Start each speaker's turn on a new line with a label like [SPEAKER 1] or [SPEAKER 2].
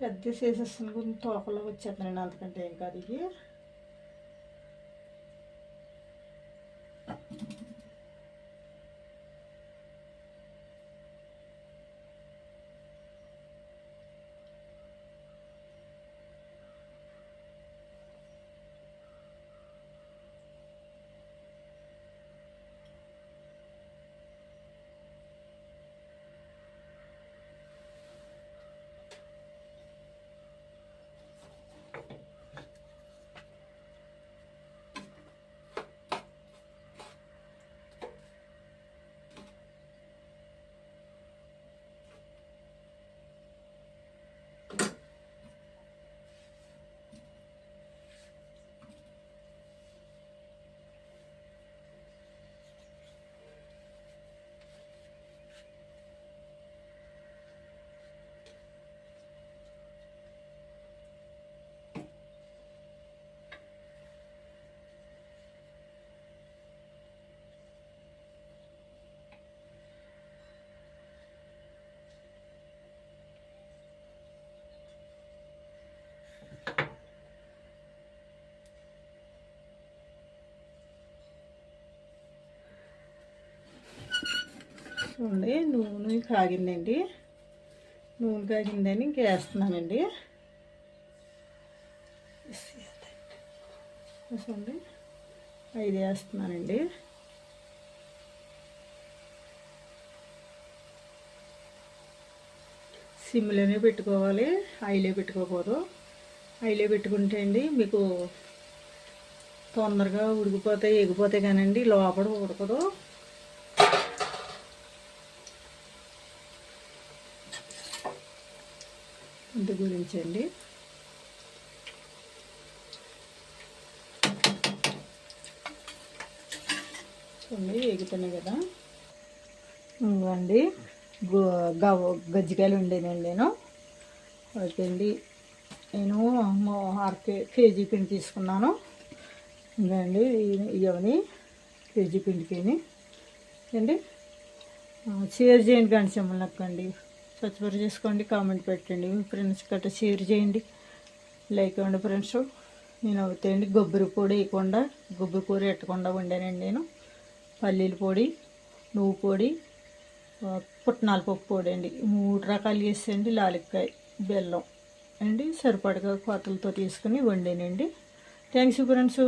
[SPEAKER 1] పెద్ద చేసేస్తాను గురించి తోకలో వచ్చేస్తున్నాను, అంతకంటే ఏం కాదు ఇది. చూడండి, నూనె కాగిందండి. నూనె కాగిందని ఇంక వేస్తున్నానండి. చూడండి, 5 వేస్తున్నానండి. సిమ్లోనే పెట్టుకోవాలి, హైలో పెట్టుకోకూడదు. హైలో పెట్టుకుంటే అండి మీకు తొందరగా ఉడికిపోతాయి, ఎగిపోతాయి కానండి లోపల ఉడకదు. అందు గురించి అండి. చూడండి, ఎగుతున్నాయి కదా. ఇవ్వండి, గజ్జికాయలు ఉండేనండి నేను. ఓకేండి, నేను కేజీ పిండి తీసుకున్నాను. ఇవ్వండి, ఇవన్నీ కేజీ పిండికి అండి. షేర్ చేయండి, గంట సింబల్ నొక్కండి, సబ్స్క్రైబ్ చేసుకోండి, కామెంట్ పెట్టండి, మీ ఫ్రెండ్స్ గట్రా షేర్ చేయండి, లైక్ ఇవ్వండి ఫ్రెండ్స్. నేను అవుతాయండి కొబ్బరి పొడి వేయకుండా, కొబ్బరి కూర ఎట్టకుండా వండానండి నేను. పల్లీల పొడి, నువ్వు పొడి, పుట్నాల పప్పు పొడి అండి, 3 రకాలు వేసేయండి. లాలిక్కాయ, బెల్లం అండి, సరిపడగా కొత్తలతో తీసుకుని వండానండి. Thanks friends.